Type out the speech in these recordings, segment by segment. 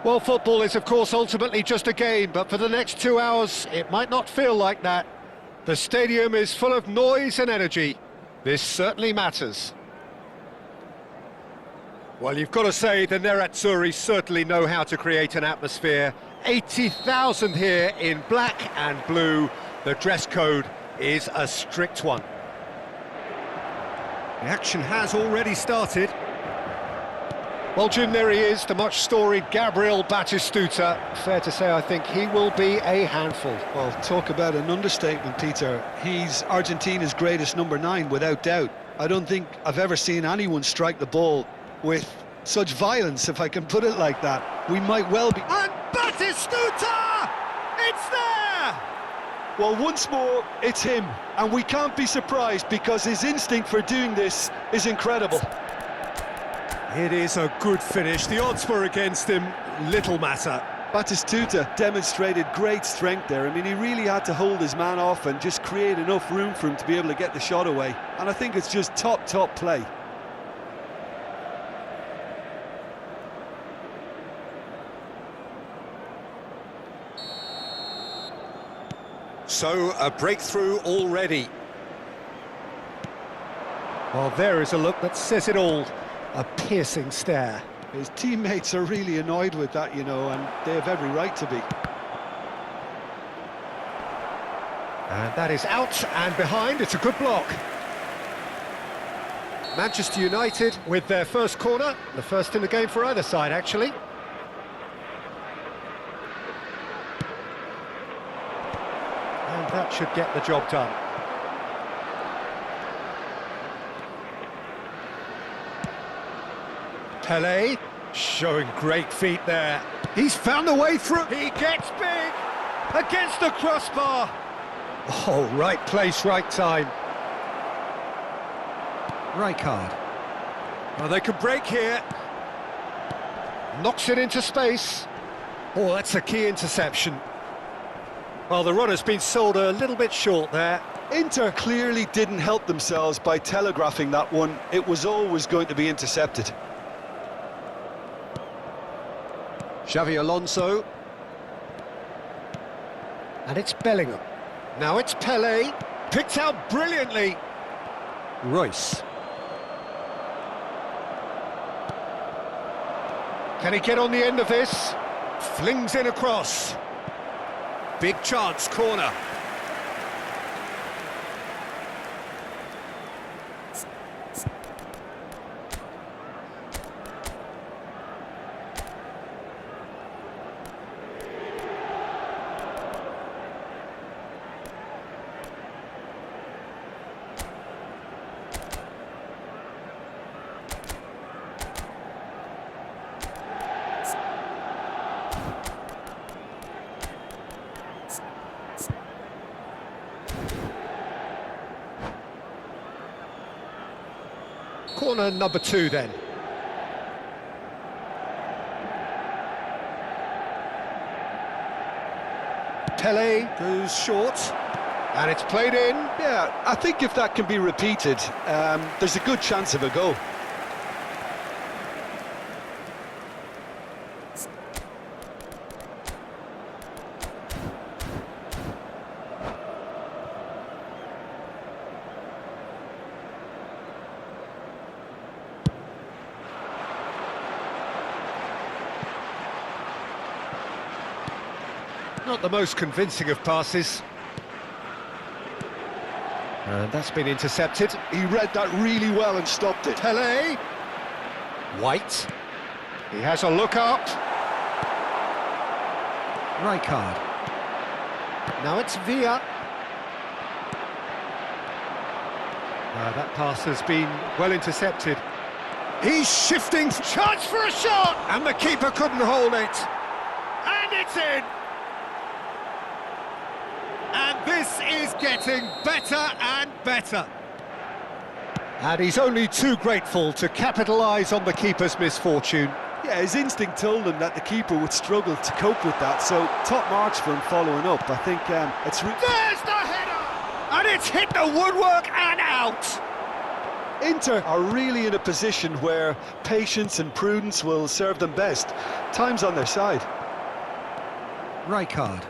Well, football is, of course, ultimately just a game, but for the next 2 hours, it might not feel like that. The stadium is full of noise and energy. This certainly matters. Well, you've got to say the Nerazzurri certainly know how to create an atmosphere. 80,000 here in black and blue. The dress code is a strict one. The action has already started. Well, Jim, there he is, the much-storied Gabriel Batistuta. Fair to say, I think he will be a handful. Well, talk about an understatement, Peter. He's Argentina's greatest number 9, without doubt. I don't think I've ever seen anyone strike the ball with such violence, if I can put it like that. We might well be... And Batistuta! It's there! Well, once more, it's him. And we can't be surprised because his instinct for doing this is incredible. It is a good finish. The odds were against him. Little matter. Batistuta demonstrated great strength there. I mean, he really had to hold his man off and just create enough room for him to be able to get the shot away. And I think it's just top play. So, a breakthrough already. Well, there is a look that says it all. A piercing stare. His teammates are really annoyed with that, you know, and they have every right to be. And that is out and behind. It's a good block. Manchester United with their first corner. The first in the game for either side, actually. And that should get the job done. Pelé, showing great feet there. He's found a way through. He gets big against the crossbar. Oh, right place, right time. Right card. Well, they could break here. Knocks it into space. Oh, that's a key interception. Well, the runner's been sold a little bit short there. Inter clearly didn't help themselves by telegraphing that one. It was always going to be intercepted. Xavi Alonso. And it's Bellingham. Now it's Pelé. Picked out brilliantly. Royce. Can he get on the end of this? Flings in across. Big chance, corner. Corner number 2 then. Pelé goes short, and it's played in. Yeah, I think if that can be repeated, there's a good chance of a goal. Not the most convincing of passes. And that's been intercepted. He read that really well and stopped it. Pelé. White. He has a look up. Right card. Now it's Villa. That pass has been well intercepted. He's shifting. Chance for a shot! And the keeper couldn't hold it. And it's in! And this is getting better and better. And he's only too grateful to capitalise on the keeper's misfortune. Yeah, his instinct told him that the keeper would struggle to cope with that, so top marks for him following up. I think it's... There's the header! And it's hit the woodwork and out! Inter are really in a position where patience and prudence will serve them best. Time's on their side. Rijkaard.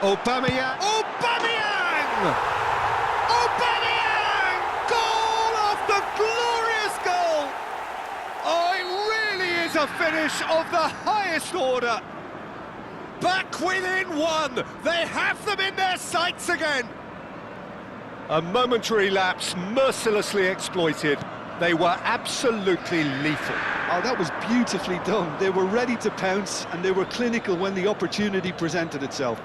Aubameyang! Aubameyang! Aubameyang! Goal after glorious goal! Oh, it really is a finish of the highest order. Back within one. They have them in their sights again. A momentary lapse mercilessly exploited. They were absolutely lethal. Oh, that was beautifully done. They were ready to pounce and they were clinical when the opportunity presented itself.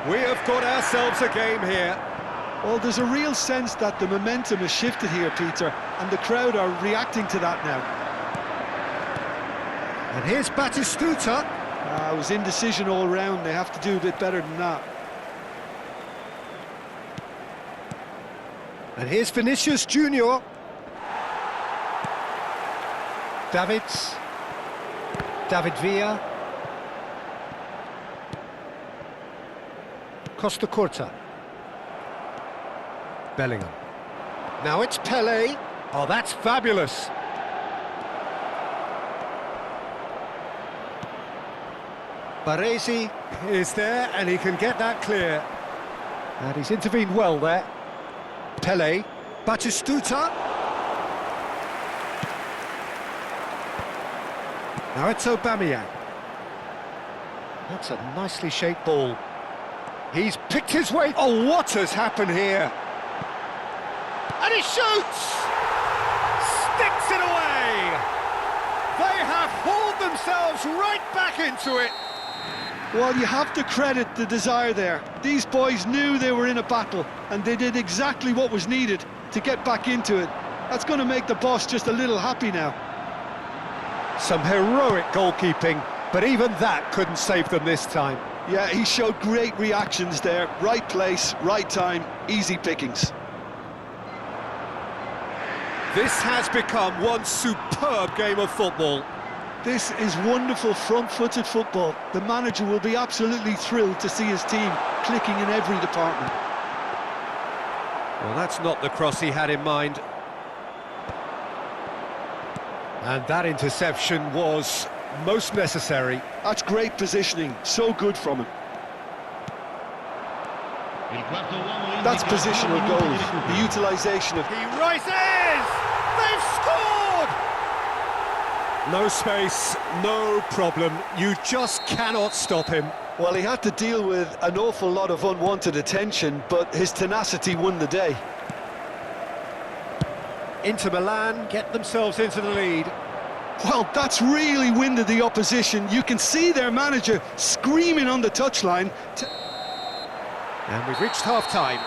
We have got ourselves a game here. Well, there's a real sense that the momentum has shifted here, Peter, and the crowd are reacting to that now. And here's Batistuta. It was indecision all round. They have to do a bit better than that. And here's Vinicius Junior. David Villa. Costa Curta. Bellingham. Now it's Pele. Oh, that's fabulous. Baresi is there and he can get that clear. And he's intervened well there. Pele. Batistuta. Now it's Aubameyang. That's a nicely shaped ball. He's picked his way. Oh, what has happened here? And he shoots! Sticks it away! They have hauled themselves right back into it. Well, you have to credit the desire there. These boys knew they were in a battle, and they did exactly what was needed to get back into it. That's going to make the boss just a little happy now. Some heroic goalkeeping, but even that couldn't save them this time. Yeah, he showed great reactions there. Right place, right time, easy pickings. This has become one superb game of football. This is wonderful front-footed football. The manager will be absolutely thrilled to see his team clicking in every department. Well, that's not the cross he had in mind. And that interception was most necessary. That's great positioning, so good from him. That's positional goals, the utilisation of... He rises! They've scored! No space, no problem. You just cannot stop him. Well, he had to deal with an awful lot of unwanted attention, but his tenacity won the day. Inter Milan get themselves into the lead. Well, that's really winded the opposition. You can see their manager screaming on the touchline. And we've reached half-time.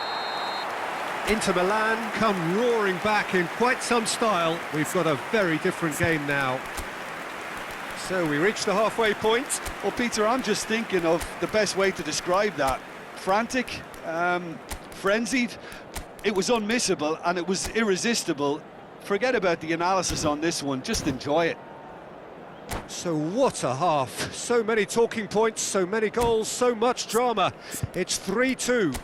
Inter Milan come roaring back in quite some style. We've got a very different game now. So we reach the halfway point. Well, Peter, I'm just thinking of the best way to describe that. Frantic, frenzied. It was unmissable and it was irresistible. Forget about the analysis on this one, just enjoy it. So what a half. So many talking points, so many goals, so much drama. It's 3-2.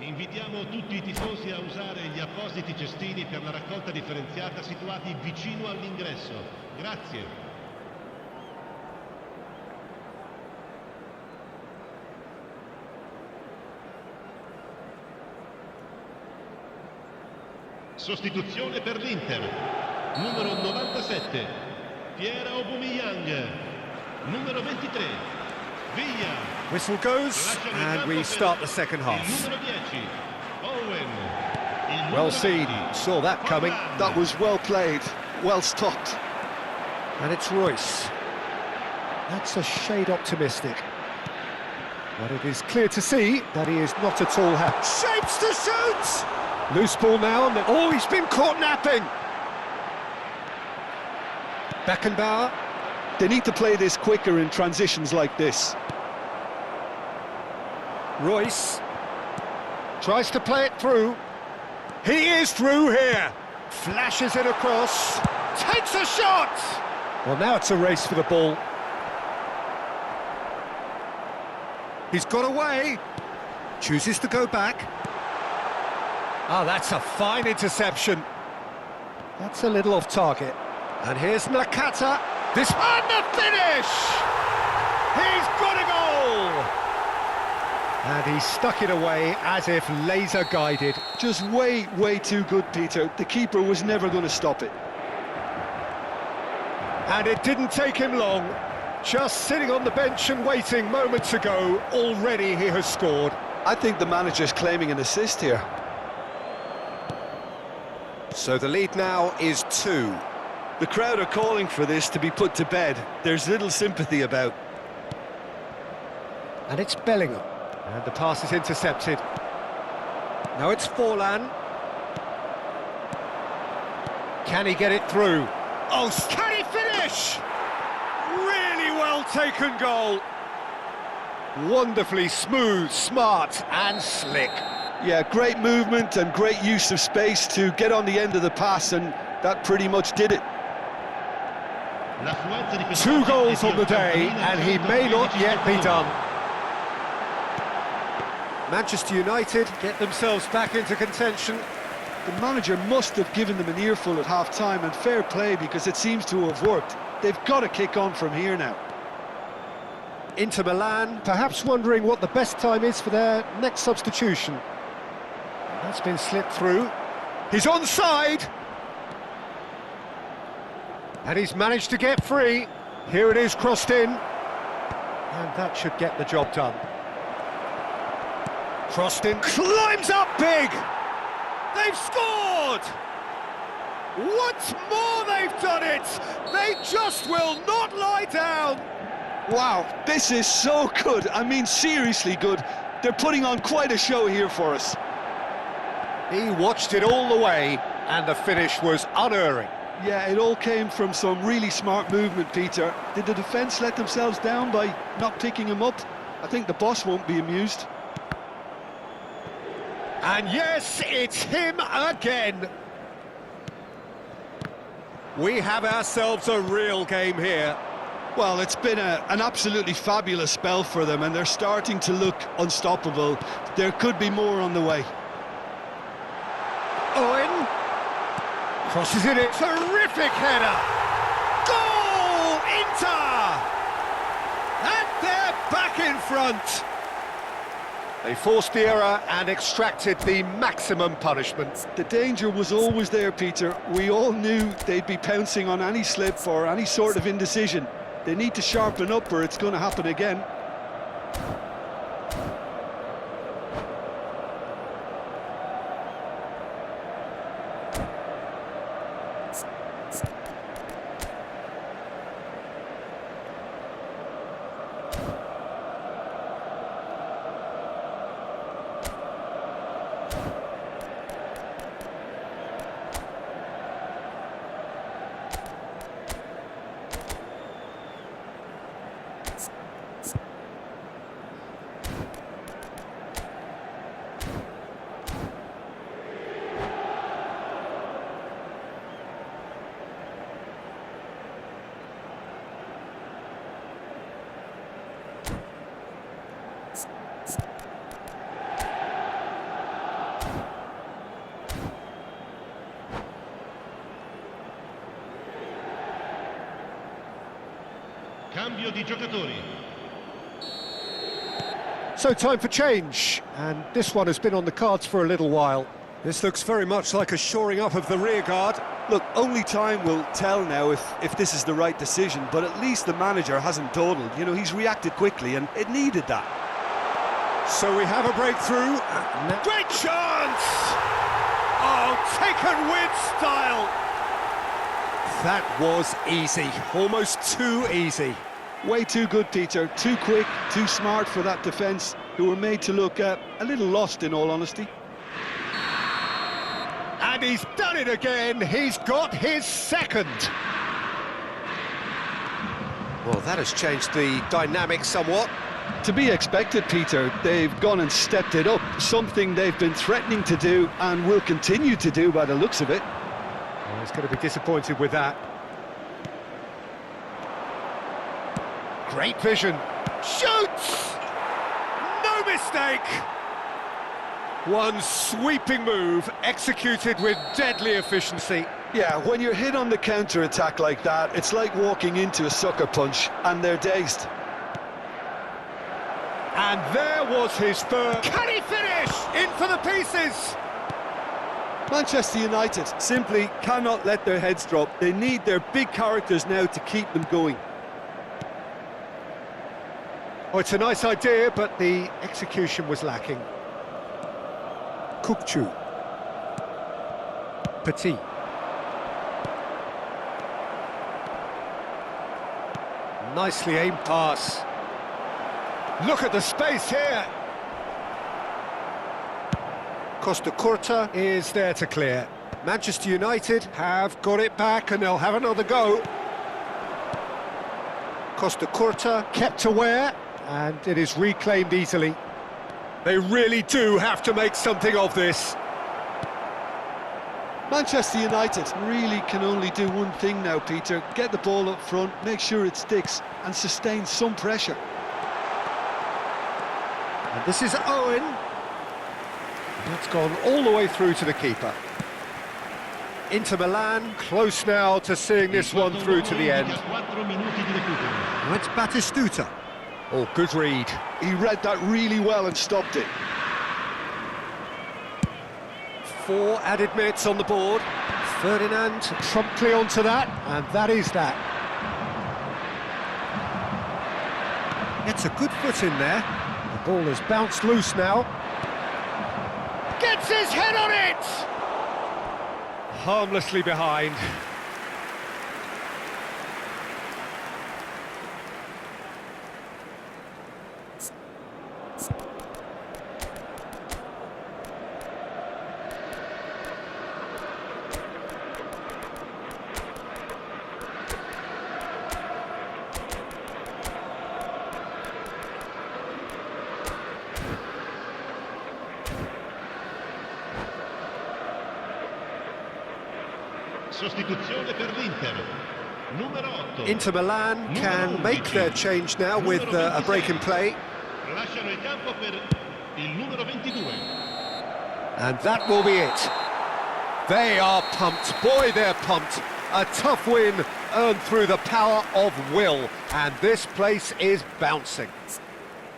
Invitiamo tutti I tifosi a usare gli appositi cestini per la raccolta differenziata situati vicino all'ingresso. Grazie. Sostituzione per l'Inter. Numero 97, Pierre Aubameyang. Numero 23. Whistle goes, and we start the second half. Well seen, saw that coming. That was well played, well stopped. And it's Royce. That's a shade optimistic. But it is clear to see that he is not at all happy. Shapes to shoot! Loose ball now, and oh, he's been caught napping! Beckenbauer. They need to play this quicker in transitions like this. Royce tries to play it through. He is through here. Flashes it across. Takes a shot! Well, now it's a race for the ball. He's got away. Chooses to go back. Oh, that's a fine interception. That's a little off target. And here's Nakata. This and the finish! He's got a goal! And he stuck it away as if laser guided. Just way, way too good, Peter. The keeper was never going to stop it. And it didn't take him long. Just sitting on the bench and waiting moments ago, already he has scored. I think the manager's claiming an assist here. So the lead now is 2. The crowd are calling for this to be put to bed. There's little sympathy about. And it's Bellingham. And the pass is intercepted. Now it's Forlan. Can he get it through? Oh, can he finish? Really well taken goal. Wonderfully smooth, smart and slick. Yeah, great movement and great use of space to get on the end of the pass, and that pretty much did it. 2 goals on the day, and he may not yet be done. Manchester United get themselves back into contention. The manager must have given them an earful at half-time, and fair play, because it seems to have worked. They've got to kick on from here now. Inter Milan, perhaps wondering what the best time is for their next substitution. That's been slipped through. He's onside! And he's managed to get free. Here it is, crossed in. And that should get the job done. Crossed in, climbs up big! They've scored! Once more they've done it! They just will not lie down! Wow, this is so good. I mean, seriously good. They're putting on quite a show here for us. He watched it all the way, and the finish was unerring. Yeah, it all came from some really smart movement, Peter. Did the defence let themselves down by not picking him up? I think the boss won't be amused. And yes, it's him again. We have ourselves a real game here. Well, it's been an absolutely fabulous spell for them, and they're starting to look unstoppable. There could be more on the way. Owen crosses it in. Terrific header. Goal, Inter! And they're back in front. They forced the error and extracted the maximum punishment. The danger was always there, Peter. We all knew they'd be pouncing on any slip or any sort of indecision. They need to sharpen up or it's going to happen again. Cambio di giocatori. So time for change, and this one has been on the cards for a little while. This looks very much like a shoring up of the rear guard. Look, only time will tell now if this is the right decision, but at least the manager hasn't dawdled. You know, he's reacted quickly, and it needed that. So we have a breakthrough. Great chance! Oh, taken with style! That was easy, almost too easy. Way too good, Peter. Too quick, too smart for that defence, who were made to look a little lost, in all honesty. And he's done it again. He's got his second. Well, that has changed the dynamic somewhat. To be expected, Peter. They've gone and stepped it up, something they've been threatening to do and will continue to do by the looks of it. Oh, he's going to be disappointed with that. Great vision. Shoots! No mistake! One sweeping move, executed with deadly efficiency. Yeah, when you're hit on the counter-attack like that, it's like walking into a sucker punch, and they're dazed. And there was his third. Can he finish? In for the pieces! Manchester United simply cannot let their heads drop. They need their big characters now to keep them going. Oh, it's a nice idea, but the execution was lacking. Kukçu. Petit. Nicely aimed pass. Look at the space here. Costa Curta is there to clear. Manchester United have got it back and they'll have another go. Costa Curta kept aware and it is reclaimed easily. They really do have to make something of this. Manchester United really can only do one thing now, Peter. Get the ball up front, make sure it sticks and sustain some pressure. And this is Owen. That's gone all the way through to the keeper. Inter Milan, close now to seeing this one through to the end. Now it's Batistuta. Oh, good read. He read that really well and stopped it. 4 added minutes on the board. Ferdinand promptly onto that, and that is that. Gets a good foot in there. The ball has bounced loose now. Gets his head on it! Harmlessly behind. Sostituzione per l'Inter. Numero 8. Inter Milan can make their change now with a break in play. Lasciano il campo per il numero 22. And that will be it. They are pumped. Boy, they're pumped. A tough win earned through the power of will. And this place is bouncing.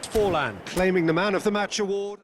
Forlan claiming the Man of the Match award.